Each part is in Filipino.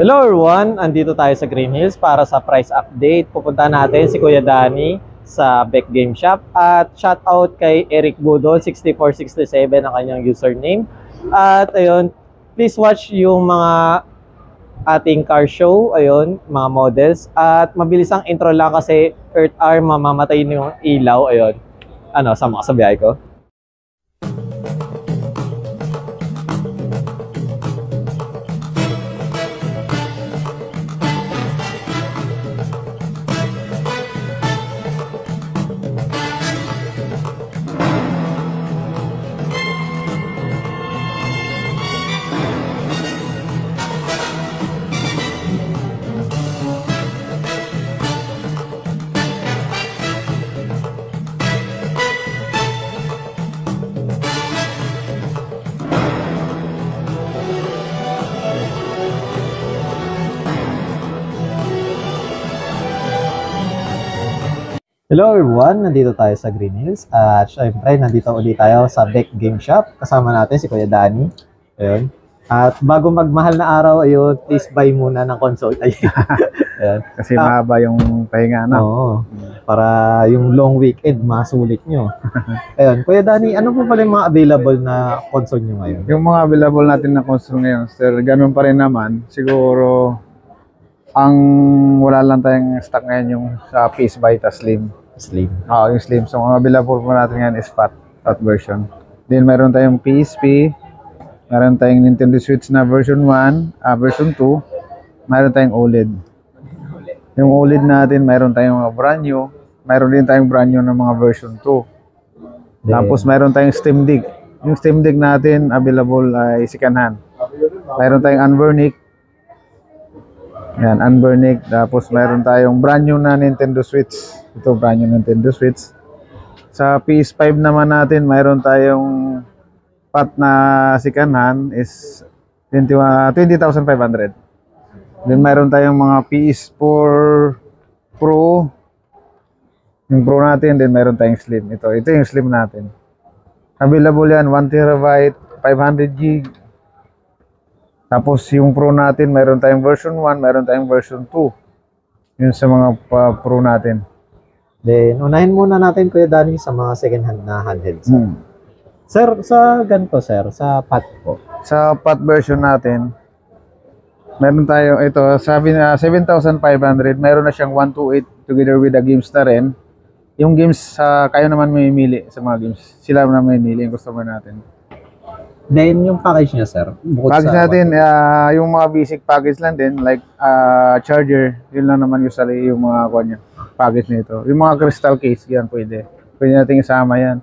Hello everyone! Andito tayo sa Green Hills para sa price update. Pupunta natin si Kuya Danny sa Beck Game Shop at shoutout kay Eric Budol 6467 ang kanyang username. At ayun, please watch yung mga ating car show, ayun, mga models. At mabilis ang intro lang kasi Earth Hour, mamamatay yung ilaw, ayun. Ano, sama ka sa biyahe ko? Hello everyone! Nandito tayo sa Green Hills at syempre nandito ulit tayo sa Beck Game Shop. Kasama natin si Kuya Danny. Ayun. At bago magmahal na araw, ayun, please buy muna ng console. Ayun. Kasi mahaba yung pahinga na. Oo. Para yung long weekend, masulit nyo. Ayun. Kuya Danny, ano po pala yung mga available na console nyo ngayon? Yung mga available natin na console ngayon, sir, ganun pa rin naman. Siguro, ang wala lang tayong stock ngayon yung sa PS Vita Slim. Slim. Oo, yung Slim. So, ang available po natin ngayon is fat version. Then, mayroon tayong PSP. Mayroon tayong Nintendo Switch na version 1, version 2. Mayroon tayong OLED. Yung OLED natin, mayroon tayong mga brand new. Mayroon din tayong brand new ng mga version 2. Tapos, mayroon tayong Steam Deck. Yung Steam Deck natin, available ay second hand. Mayroon tayong Unburnick. Yan, Unburnick. Tapos, mayroon tayong brand new na Nintendo Switch. Ito, brand new Nintendo Switch. Sa PS5 naman natin, mayroon tayong pat na second hand is 20,500. Then mayroon tayong mga PS4 Pro. Yung Pro natin, then mayroon tayong Slim. Ito yung Slim natin. Available yan, 1TB, 500GB. Tapos yung Pro natin, mayroon tayong version 1, mayroon tayong version 2. Yun sa mga Pro natin. Then, unahin muna natin, Kuya Danny, sa mga second hand na handhelds. Sir, sa ganito, sir, sa PAT po. Sa PAT version natin, meron tayo, ito, sabi na 7,500, meron na siyang 128 together with the games na rin. Yung games, kayo naman mamimili sa mga games. Sila naman mamimili yung customer natin. Then, yung package niya, sir? Package natin, yung mga basic package lang din, like charger, yun lang naman usually yung mga kanya, package nito. Yung mga crystal case, yan pwede. Pwede natin isama yan.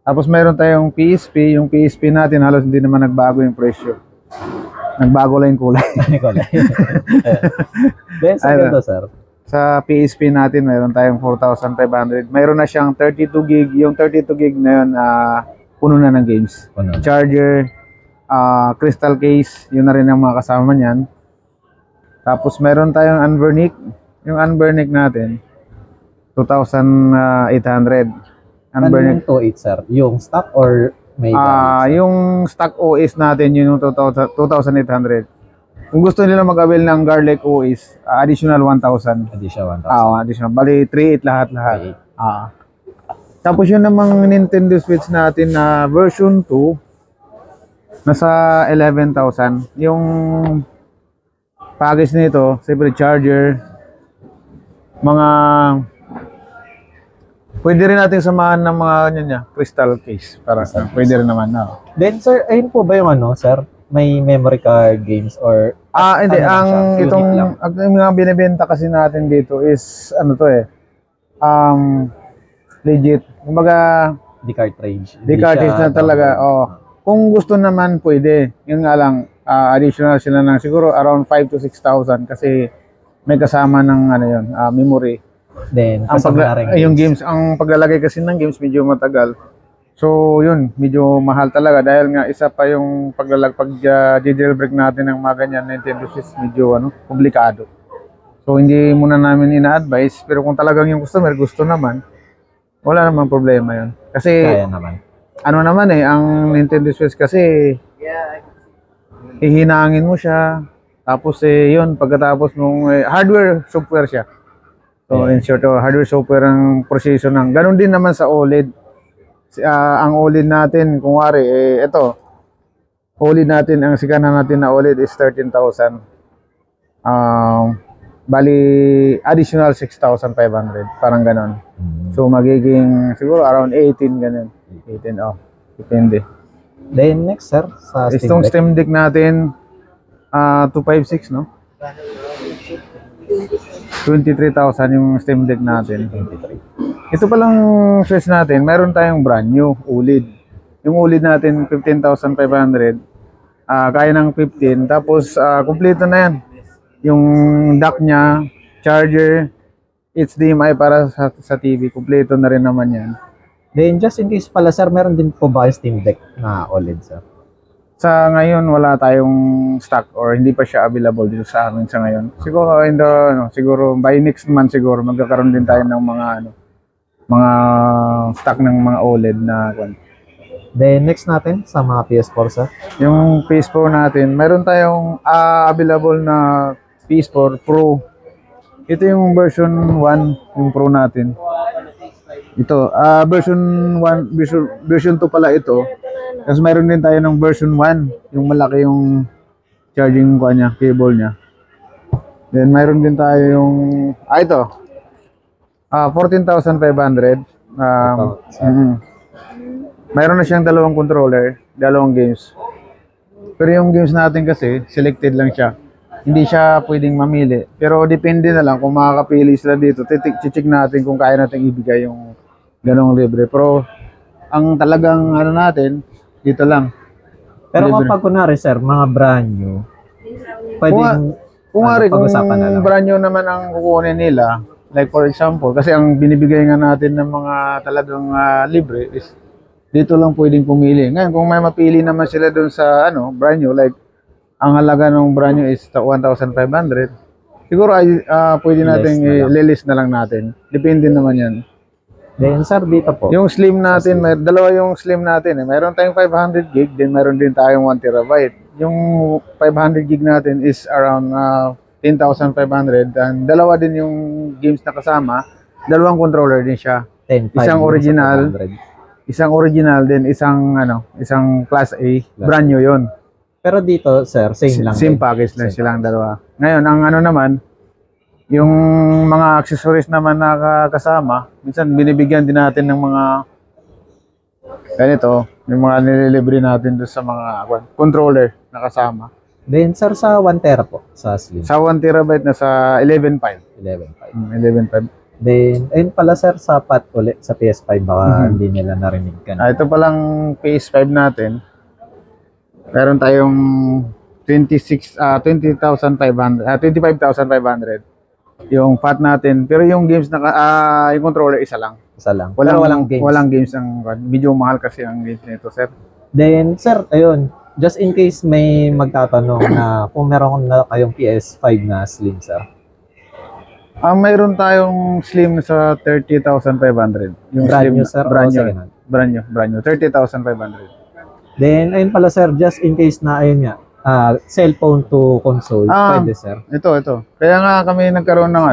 Tapos mayroon tayong PSP, yung PSP natin halos hindi naman nagbago yung presyo. Nagbago lang yung kulay. Then, sa ganito, sir? Sa PSP natin, mayroon tayong 4,500. Mayroon na siyang 32GB. Yung 32GB na yun, puno na ng games. Charger, crystal case, yun na rin ang mga kasama niyan. Tapos meron tayong Unburnick. Yung Unburnick natin, 2,800. Unburnick. Ano yung 2.8, sir? Yung stock or may yung stock OS natin, yun yung 2,800. Kung gusto nila mag-avail ng Garlic OS, additional 1,000. Additional 1,000. Additional. Bali, 3.8 lahat-lahat. Tapos yun namang Nintendo Switch natin na version 2, nasa 11,000. Yung package nito, siyempre charger, mga pwede rin natin samahan ng mga crystal case para pwede rin naman na. Then sir, ayun po ba yung sir? May memory card games or hindi, ang mga binebenta kasi natin dito is legit. Kumbaga, di cartridge. Di cartridge na talaga. Kung gusto naman pwede. Yun nga lang, additional sila ng siguro around 5,000 to 6,000 kasi may kasama ng memory. Then, yung games, ang paglalagay kasi ng games medyo matagal. So, yun, medyo mahal talaga dahil nga isa pa yung pag-jailbreak natin ng mga ganyan Nintendo Switch, medyo komplikado. So, hindi muna namin ina-advise, pero kung talagang yung customer gusto naman, wala namang problema yun. Kasi, kaya naman. Ang Nintendo Switch kasi, hihinangin mo siya, Tapos yun, pagkatapos nung hardware, software siya. So in short, hardware, software ang proseso ng. Ganon din naman sa OLED. Ang OLED natin, kung wari, ito, OLED natin, ang sikana natin na OLED is 13,000. Bali, additional 6,500. Parang ganon. So magiging siguro around 18 ganun. 18 depende. Then next sir, sa Itong Steam Deck natin 256 no? 23,000 yung Steam Deck natin. 23. Ito palang switch natin, meron tayong brand new OLED. Yung OLED natin 15,500. Kaya ng 15 tapos kumpleto na yan. Yung dock niya, charger, HDMI para sa TV, kumpleto na rin naman yan. Then just in case pala sir, meron din po ba yung Steam Deck na OLED sir? Sa ngayon wala tayong stock or hindi pa siya available dito sa amin sa ngayon. Siguro siguro by next month siguro magkakaroon din tayo ng mga stock ng mga OLED na kwan. Then next natin sa mga PS4 sir. Yung PS4 natin, meron tayong available na PS4 Pro. Ito yung version 1, yung Pro natin. Ito, version 1, version 2 pala ito. Kasi mayroon din tayo ng version 1, yung malaki yung charging niya, cable niya. Then mayroon din tayo yung ito. 14,500. Mayroon na siyang dalawang controller, dalawang games. Pero yung games natin kasi, selected lang siya. Hindi siya pwedeng mamili. Pero depende na lang kung makakapili sila dito. Check natin kung kaya natin ibigay yung ganong libre. Pero ang talagang natin, dito lang. Pero kapag kunwari sir, mga brand new, pwedeng kung brand new naman ang kukunin nila, like for example, kasi ang binibigay nga natin ng mga talagang libre is dito lang pwedeng pumili. Ngayon, kung may mapili naman sila dun sa brand new, like ang halaga ng brand new is 1,500, siguro pwede natin i-list na lang natin. Depende naman yan. Then sir, dito po. Yung slim natin, dalawa yung slim natin. Mayroon tayong 500 gig, then mayroon din tayong 1 terabyte. Yung 500 gig natin is around 10,500. And dalawa din yung games na kasama. Dalawang controller din siya. 10, isang original, then isang class A. Brand new yun. Pero dito, sir, same lang. Same package lang silang dalawa. Ngayon, ang naman, yung mga accessories naman na kasama, minsan binibigyan din natin ng mga ganito, yung mga nililibre natin doon sa mga controller na kasama. Then, sir, sa 1 tera po, sa Slim. Sa 1 terabyte na sa 11.5. 11.5. Then, ayun pala, sir, sapat ulit sa PS5, baka hindi nila narinig ka na. Ito palang PS5 natin. Meron tayong 25,500 yung fat natin. Pero yung games yung controller isa lang. Isa lang. Walang games. Walang games ang medyo mahal kasi ang games nito, sir. Then, sir, ayun, just in case may magtatanong na kung meron na kayong PS5 na Slim, sir. Mayroon tayong Slim sa 30,500. Yung brand Slim, new, sir? Brand new. 30,500. Then, ayun pala sir, just in case na ayun nga, cellphone to console, pwede sir? Ito. Kaya nga kami nagkaroon ng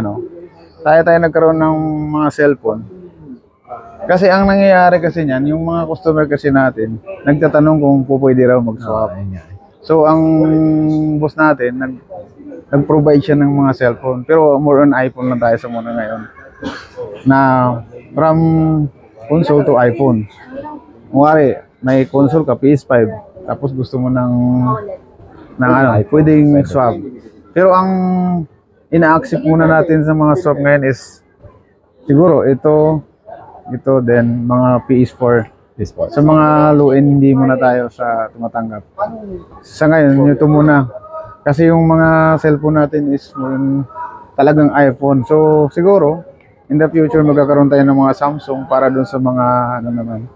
tayo nagkaroon ng mga cellphone. Kasi ang nangyayari kasi niyan, yung mga customer kasi natin, nagtatanong kung pwede raw mag-swap. So, ang boss natin, nag-provide siya ng mga cellphone. Pero more on iPhone lang tayo sa muna ngayon. Na from console to iPhone. Kumari, may console ka, PS5, tapos gusto mo ng pwedeng swap. Pero ang ina-accept muna natin sa mga swap ngayon is siguro ito then mga PS4. Sa mga low-end hindi muna tayo sa tumatanggap. Sa ngayon, ito muna. Kasi yung mga cellphone natin is talagang iPhone. So siguro, in the future magkakaroon tayo ng mga Samsung para dun sa mga naman.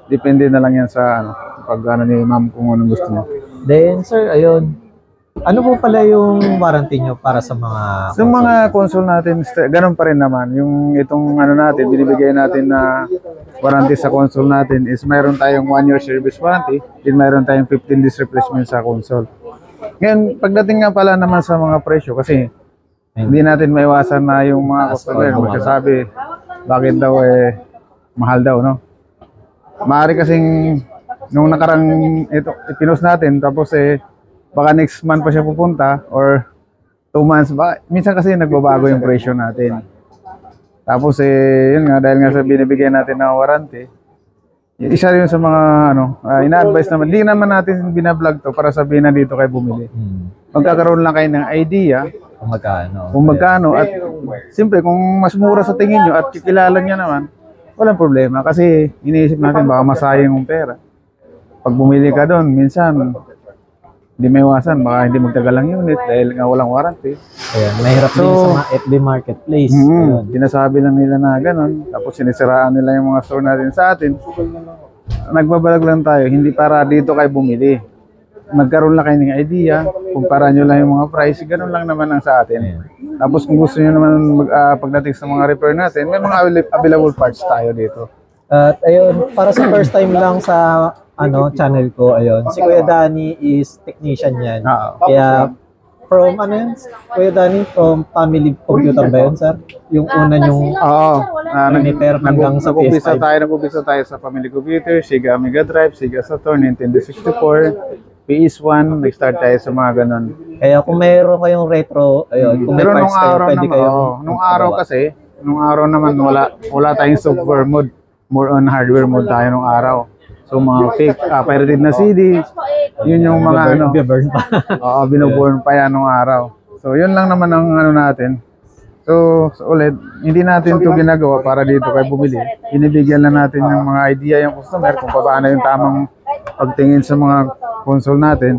Depende na lang yan sa pag ni ma'am kung anong gusto mo. Then sir, ayun. Ano po pala yung warranty nyo para sa mga sa mga console natin? Ganun pa rin naman. Yung itong natin, binibigay natin na warranty sa console natin is mayroon tayong 1 year service warranty, then mayroon tayong 15 days replacement sa console. Ngayon, pagdating nga pala naman sa mga presyo, kasi hindi natin maiwasan na yung mga customer magsasabi, bakit daw mahal daw, no? Maaari kasing nung nakarang ito ipinost natin, tapos baka next month pa siya pupunta or 2 months ba. Minsan kasi nagbabago yung presyo natin. Tapos yun nga, dahil nga sa binibigyan natin na warranty, isa rin sa mga ina-advise naman, hindi naman natin binablog to para sabihin na dito kayo bumili. Magkakaroon lang kayo ng idea kung magkano at siyempre kung mas mura sa tingin nyo at kikilala niya naman, walang problema kasi iniisip natin baka masayang yung pera. Pag bumili ka doon, minsan hindi may iwasan, baka hindi magtagal ang unit dahil nga walang warranty. Ayan, mahirap din sa mga FB Marketplace. Sinasabi lang nila na gano'n, tapos sinisiraan nila yung mga store natin sa atin. Nagbabalag lang tayo, hindi para dito kayo bumili. Magkaroon lang kayo ng idea, kumpara nyo lang yung mga price, gano'n lang naman ang sa atin. Tapos kung gusto nyo naman pagdating sa mga repair natin, may mga available parts tayo dito. At ayun, para sa first time lang sa channel ko, ayun, si Kuya Danny is technician yan. Kaya from Kuya Danny, from Family Computer ba yun, sir? Yung una yung repair hanggang sa PS5. Nag-umpisa tayo sa Family Computer, Sega Mega Drive, Sega Saturn, Nintendo 64, PS1, nag-start tayo sa mga ganun. Kaya kung mayroon kayong retro, ayun, kung may parts kayo, pwede kayo. Nung araw naman, wala tayong software mode, more on hardware mode tayo nung araw. So mga fake, pirated na CD, yun yung mga Binaburn pa. binaburn pa yan nung araw. So yun lang naman ang natin. So ulit, hindi natin ito ginagawa para dito kayo bumili. Inibigyan lang natin yung mga idea yung customer kung paano yung tamang pagtingin sa mga console natin.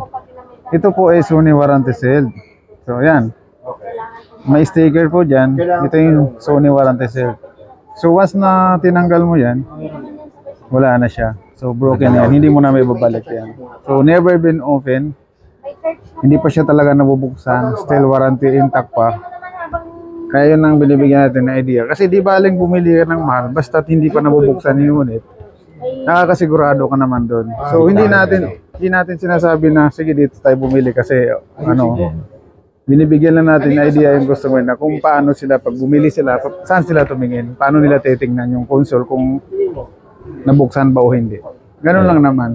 Ito po ay Sony Warranty Shield. So yan, may sticker po dyan. Ito yung Sony Warranty Shield. So once na tinanggal mo yan, wala na siya. So broken yan, hindi mo na may babalik yan. So never been open, hindi pa siya talaga nabubuksan, still warranty intact pa. Kaya yun ang binibigyan natin na idea. Kasi di baling bumili ka ng mahal, basta't hindi pa nabubuksan yung unit, nakakasigurado ka naman doon. So hindi natin sinasabi na sige dito tayo bumili kasi binibigyan lang natin na idea yung customer na kung paano sila pag bumili sila, saan sila tumingin, paano nila titingnan yung console kung nabuksan ba o hindi. Ganun lang naman.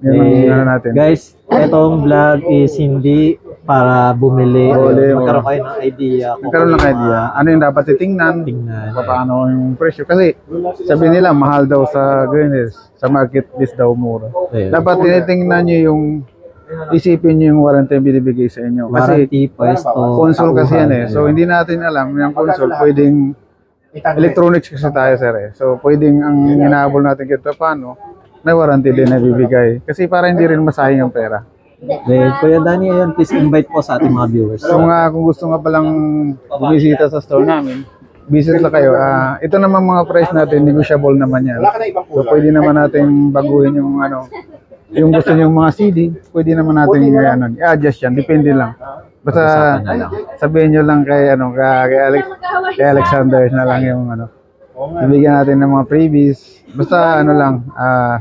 Yun ang natin. Guys, etong vlog is hindi para bumili. Magkaroon kayo ng idea. Magkaroon ng idea. Ano yung dapat titingnan? Paano yung presyo. Kasi sabi nila, mahal daw sa Green Hills. Sa market list daw mura. Dapat tinitingnan nyo yung isipin nyo yung warranty yung binibigay sa inyo. Kasi console kasi yan So hindi natin alam yung console pwedeng electronics kasi tayo sir So pwedeng ang inaabol natin kita paano may warranty din na bibigay. Kasi para hindi rin masayang yung pera. Kuya Danny, ayun, please invite po sa ating mga viewers. So kung gusto nga palang bumisita sa store namin, visit lang kayo. Ito naman mga price natin, negotiable naman yan. So pwede naman natin baguhin yung yung gusto nyo mga CD, pwede naman natin i-adjust yan, depende lang. Basta sabihin nyo lang kay Alexander na lang yung bibigyan natin ng mga freebies. Basta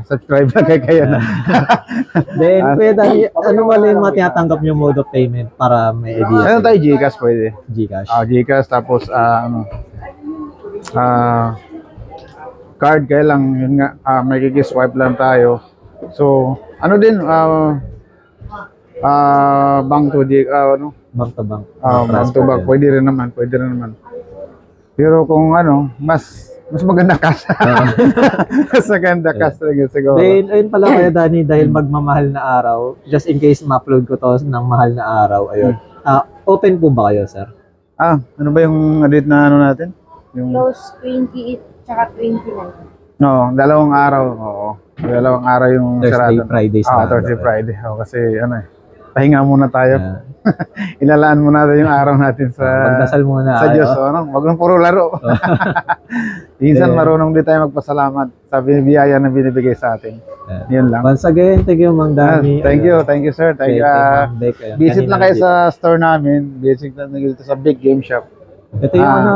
subscribe lang kayo na. Then, Kuya Danny, ano wala yung mga tinatanggap nyo mode of payment para may idea? Ano tayo, Gcash pwede. Gcash. Gcash, tapos card, kaya lang, yun nga, may swipe lang tayo. So, din, bank to bank to bank. Bank to bank, pwede rin naman. Pero kung mas maganda cash. Mas maganda cash talaga siguro. Then, ayun pala Kuya Danny, dahil magmamahal na araw, just in case ma-upload ko to ng mahal na araw, ayun. Open po ba kayo, sir? Ano ba yung date na natin? Yung Close 28 tsaka 29. No, dalawang araw. Oo. Dalawang araw yung Thursday, sarado. Friday. Thursday, Friday. Kasi pahinga muna tayo. Ilalaan muna natin yung araw natin sa magdasal muna sa Diyos. Wag lang puro laro. Minsan marunong din tayo magpasalamat sa biyaya na binibigay sa atin. Yun lang. Once again, thank you Mang Danny. Thank you sir. Visit lang kayo sa store namin. Visit lang dito sa Big Game Shop. Ito yung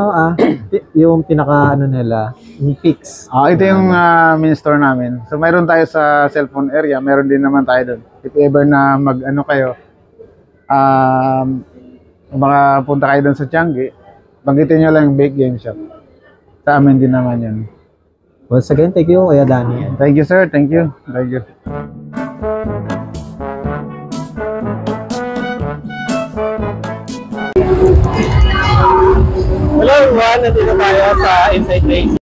yung pinaka nila, yung Pix. Ito yung main store namin. So mayroon tayo sa cellphone area, meron din naman tayo doon. If ever na kayo, Kung makapunta kayo doon sa Tiangge, banggitin nyo lang yung Bake Game Shop. Sa amin din naman yun. Once again, thank you, Kuya Danny. Thank you, sir. Thank you. Thank you. Hello everyone, nandito tayo sa Inside Race